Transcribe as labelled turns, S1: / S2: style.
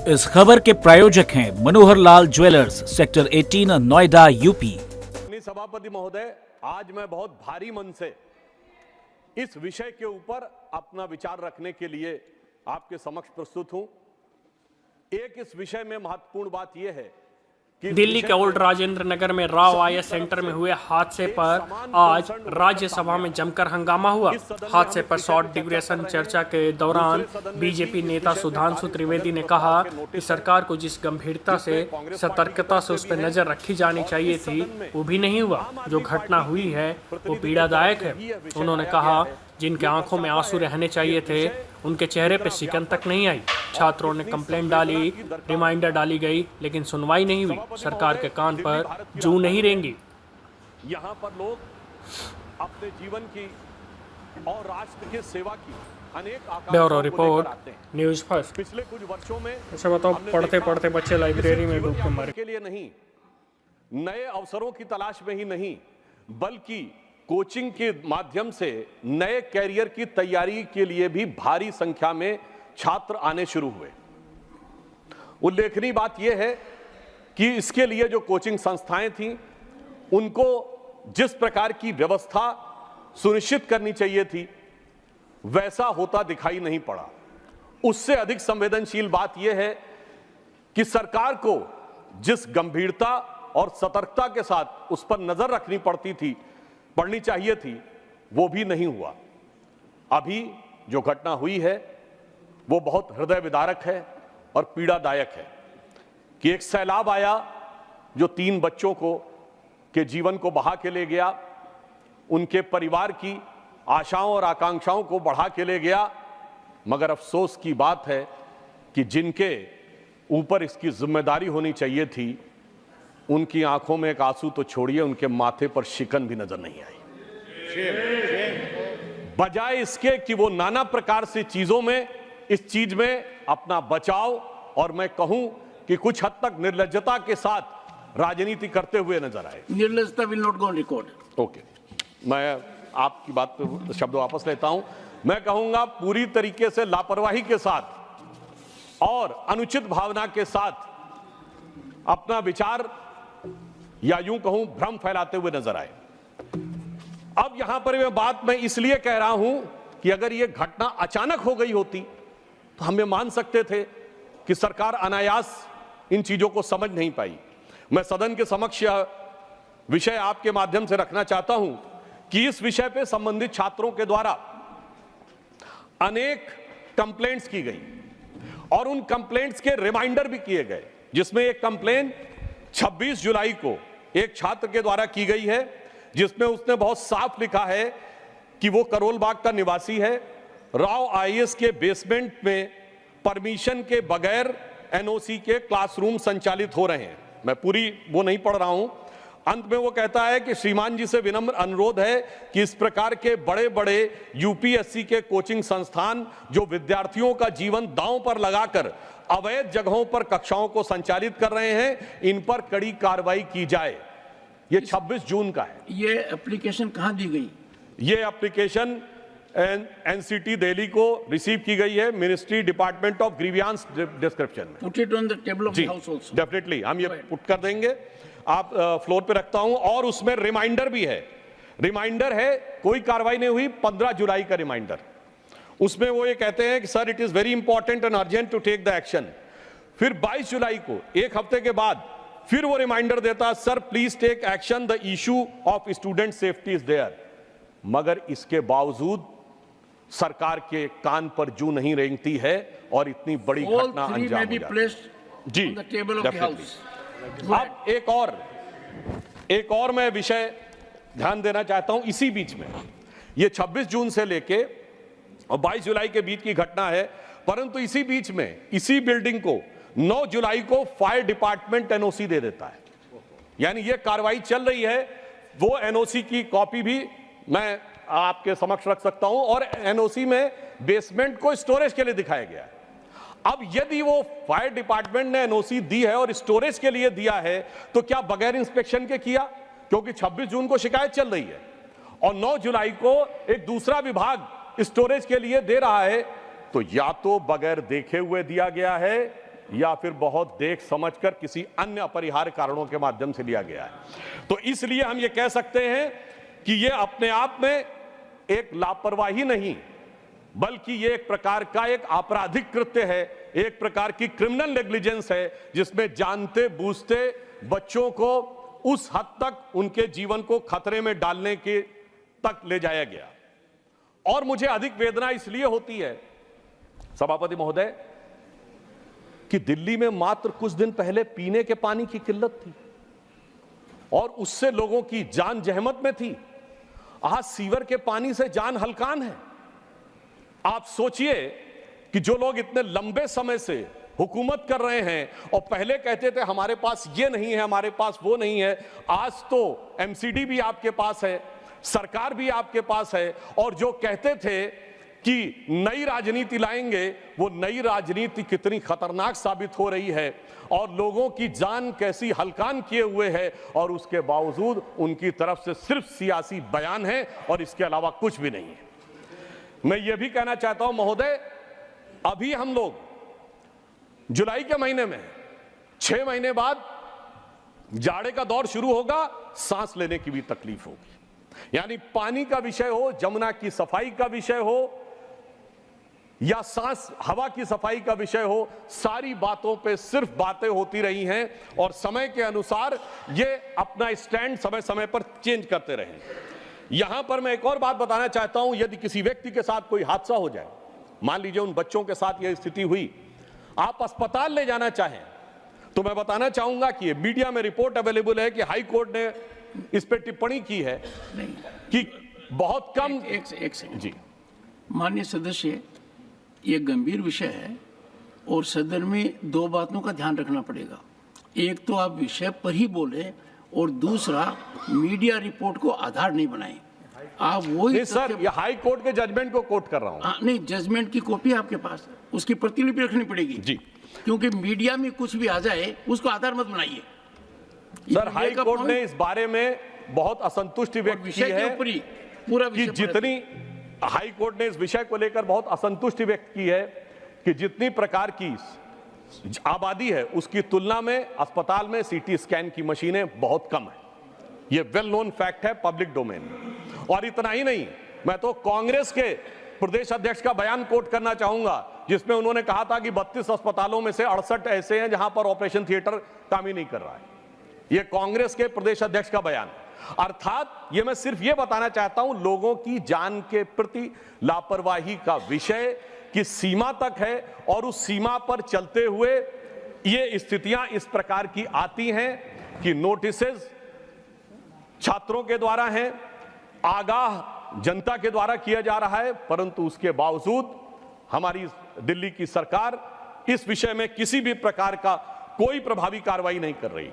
S1: इस खबर के प्रायोजक हैं Manohar Lal jewellers, sector 18, Noida, UP.
S2: सभापति महोदय, आज मैं बहुत भारी मन से इस विषय के ऊपर अपना विचार रखने के लिए आपके समक्ष प्रस्तुत हूं। एक इस विषय में महत्वपूर्ण बात यह है कि
S3: दिल्ली के ओल्ड राजेंद्र नगर में राव आईएएस सेंटर में हुए हादसे पर आज राज्यसभा में जमकर हंगामा हुआ। हादसे पर शॉर्ट ड्यूरेशन चर्चा के दौरान बीजेपी नेता सुधांशु त्रिवेदी ने कहा कि सरकार को जिस गंभीरता से, सतर्कता से उस पर नजर रखी जानी चाहिए थी, वो भी नहीं हुआ। जो घटना हुई है वो पीड़ादायक है। उन्होंने कहा जिनके आंखों में आंसू रहने चाहिए थे, उनके चेहरे पर शिकन तक नहीं आई। छात्रों ने कंप्लेंट डाली, रिमाइंडर डाली गई, लेकिन सुनवाई नहीं हुई। सरकार के कान पर जूं नहीं रेंगी।
S2: यहाँ पर लोग अपने जीवन की और राष्ट्र की सेवा की अनेक
S3: ब्यूरो रिपोर्ट, न्यूज़ फर्स्ट।
S2: पिछले कुछ वर्षों में
S3: अच्छा बताओ, पढ़ते पढ़ते बच्चे लाइब्रेरी में डूब के मरे।
S2: के लिए नहीं, नए अवसरों की तलाश में ही नहीं, बल्कि कोचिंग के माध्यम से नए कैरियर की तैयारी के लिए भी भारी संख्या में छात्र आने शुरू हुए। उल्लेखनीय बात यह है कि इसके लिए जो कोचिंग संस्थाएं थीं, उनको जिस प्रकार की व्यवस्था सुनिश्चित करनी चाहिए थी, वैसा होता दिखाई नहीं पड़ा। उससे अधिक संवेदनशील बात यह है कि सरकार को जिस गंभीरता और सतर्कता के साथ उस पर नजर रखनी पड़नी चाहिए थी, वो भी नहीं हुआ। अभी जो घटना हुई है वो बहुत हृदय विदारक है और पीड़ादायक है कि एक सैलाब आया जो 3 बच्चों के जीवन को बहा के ले गया, उनके परिवार की आशाओं और आकांक्षाओं को बढ़ा के ले गया। मगर अफसोस की बात है कि जिनके ऊपर इसकी जिम्मेदारी होनी चाहिए थी, उनकी आंखों में एक आंसू तो छोड़िए, उनके माथे पर शिकन भी नजर नहीं आई। बजाय इसके कि वो नाना प्रकार से चीजों में, इस चीज में अपना बचाव और मैं कहूं कि कुछ हद तक निर्लज्जता के साथ राजनीति करते हुए नजर आए।
S4: निर्लज्जता will not go on record.
S2: Okay, मैं आपकी बात पे शब्द वापस लेता हूं। मैं कहूंगा पूरी तरीके से लापरवाही के साथ और अनुचित भावना के साथ अपना विचार या यूं कहूं भ्रम फैलाते हुए नजर आए। अब यहां पर यह बात मैं इसलिए कह रहा हूं कि अगर यह घटना अचानक हो गई होती तो हम ये मान सकते थे कि सरकार अनायास इन चीजों को समझ नहीं पाई। मैं सदन के समक्ष यह विषय आपके माध्यम से रखना चाहता हूं कि इस विषय पे संबंधित छात्रों के द्वारा अनेक कंप्लेंट्स की गई और उन कंप्लेंट्स के रिमाइंडर भी किए गए, जिसमें एक कंप्लेंट 26 जुलाई को एक छात्र के द्वारा की गई है, जिसमें उसने बहुत साफ लिखा है कि वो करोल बाग का निवासी है। राव आईएएस के बेसमेंट में परमिशन के बगैर एनओसी के क्लासरूम संचालित हो रहे हैं। मैं पूरी वो नहीं पढ़ रहा हूं। अंत में वो कहता है कि श्रीमान जी से विनम्र अनुरोध है कि इस प्रकार के बड़े बड़े यूपीएससी के कोचिंग संस्थान जो विद्यार्थियों का जीवन दांव पर लगाकर अवैध जगहों पर कक्षाओं को संचालित कर रहे हैं, इन पर कड़ी कार्रवाई की जाए। ये 26 जून का है।
S4: ये एप्लीकेशन कहां दी गई?
S2: ये एप्लीकेशन एनसीटी दिल्ली को रिसीव की गई है, ministry department of grievances description में।
S4: Put it on the table of the house also.
S2: Definitely हम ये पुट कर देंगे, आप फ्लोर पे रखता हूं। और उसमें रिमाइंडर भी है। रिमाइंडर है, कोई कार्रवाई नहीं हुई, 15 जुलाई का रिमाइंडर। उसमें वो ये कहते हैं कि sir it is very important and urgent to take the action. फिर 22 जुलाई को, एक हफ्ते के बाद, फिर वो रिमाइंडर देता है, sir please take action, the issue of student safety is there. मगर इसके बावजूद सरकार के कान पर जूं नहीं रेंगती है और इतनी बड़ी घटना अंजाम हो जाती है। जी, अब एक और मैं विषय ध्यान देना चाहता हूं इसी बीच में। ये 26 जून से लेके और 22 जुलाई के बीच की घटना है, परंतु इसी बीच में इसी बिल्डिंग को 9 जुलाई को फायर डिपार्टमेंट एनओसी दे देता है। यानी ये कार्रवाई चल रही है। वो एनओसी की कॉपी भी मैं आपके समक्ष रख सकता हूं और एनओसी में बेसमेंट को स्टोरेज के लिए दिखाया गया है। अब यदि वो फायर डिपार्टमेंट ने एनओसी दी है और स्टोरेज के लिए दिया है, तो क्या बगैर इंस्पेक्शन के किया? क्योंकि 26 जून को शिकायत चल रही है और 9 जुलाई को एक दूसरा विभाग स्टोरेज के लिए दे रहा है, तो या तो बगैर देखे हुए दिया गया है या फिर बहुत देख समझकर किसी अन्य अपरिहार्य कारणों के माध्यम से लिया गया है। तो इसलिए हम ये कह सकते हैं कि ये अपने आप में एक लापरवाही नहीं, बल्कि ये एक प्रकार का एक आपराधिक कृत्य है, एक प्रकार की क्रिमिनल नेग्लिजेंस है, जिसमें जानते बूझते बच्चों को उस हद तक उनके जीवन को खतरे में डालने के तक ले जाया गया। और मुझे अधिक वेदना इसलिए होती है सभापति महोदय कि दिल्ली में मात्र कुछ दिन पहले पीने के पानी की किल्लत थी और उससे लोगों की जान जहमत में थी। आज सीवर के पानी से जान हलकान है। आप सोचिए कि जो लोग इतने लंबे समय से हुकूमत कर रहे हैं और पहले कहते थे हमारे पास ये नहीं है, हमारे पास वो नहीं है, आज तो एमसीडी भी आपके पास है, सरकार भी आपके पास है, और जो कहते थे कि नई राजनीति लाएंगे, वो नई राजनीति कितनी खतरनाक साबित हो रही है और लोगों की जान कैसी हलकान किए हुए है, और उसके बावजूद उनकी तरफ से सिर्फ सियासी बयान है और इसके अलावा कुछ भी नहीं है। मैं ये भी कहना चाहता हूं महोदय, अभी हम लोग जुलाई के महीने में 6 महीने बाद जाड़े का दौर शुरू होगा, सांस लेने की भी तकलीफ होगी। यानी पानी का विषय हो, जमुना की सफाई का विषय हो, या सांस हवा की सफाई का विषय हो, सारी बातों पे सिर्फ बातें होती रही हैं और समय के अनुसार ये अपना स्टैंड समय समय पर चेंज करते रहे। यहां पर मैं एक और बात बताना चाहता हूं, यदि किसी व्यक्ति के साथ कोई हादसा हो जाए, मान लीजिए उन बच्चों के साथ यह स्थिति हुई, आप अस्पताल ले जाना चाहें, तो मैं बताना चाहूंगा कि ये मीडिया में रिपोर्ट अवेलेबल है कि हाई कोर्ट ने इस पे टिप्पणी की है कि बहुत कम।
S4: एक सेकंड
S2: जी
S4: माननीय सदस्य, ये गंभीर विषय है और सदन में 2 बातों का ध्यान रखना पड़ेगा। एक तो आप विषय पर ही बोले और दूसरा मीडिया रिपोर्ट को आधार नहीं बनाए। आप वही
S2: सर, ये हाई कोर्ट के जजमेंट को कोट कर रहा हूं।
S4: नहीं, जजमेंट की कॉपी आपके पास है, उसकी प्रतिलिपि रखनी पड़ेगी
S2: जी,
S4: क्योंकि मीडिया में कुछ भी आ जाए उसको आधार मत बनाइए।
S2: सर, हाई कोर्ट ने इस बारे में बहुत असंतुष्टि व्यक्त की है
S4: पूरा
S2: कि जितनी हाई कोर्ट ने इस विषय को लेकर बहुत असंतुष्टि व्यक्त की है कि जितनी प्रकार की आबादी है उसकी तुलना में अस्पताल में सीटी स्कैन की मशीनें बहुत कम है। यह वेल नोन फैक्ट है पब्लिक डोमेन में। और इतना ही नहीं, मैं तो कांग्रेस के प्रदेश अध्यक्ष का बयान कोट करना चाहूंगा, जिसमें उन्होंने कहा था कि 32 अस्पतालों में से 68 ऐसे हैं जहां पर ऑपरेशन थिएटर काम ही नहीं कर रहा है। यह कांग्रेस के प्रदेश अध्यक्ष का बयान। अर्थात ये मैं सिर्फ ये बताना चाहता हूं, लोगों की जान के प्रति लापरवाही का विषय किस सीमा तक है और उस सीमा पर चलते हुए ये स्थितियां इस प्रकार की आती हैं कि नोटिसेस छात्रों के द्वारा हैं, आगाह जनता के द्वारा किया जा रहा है, परंतु उसके बावजूद हमारी दिल्ली की सरकार इस विषय में किसी भी प्रकार का कोई प्रभावी कार्रवाई नहीं कर रही।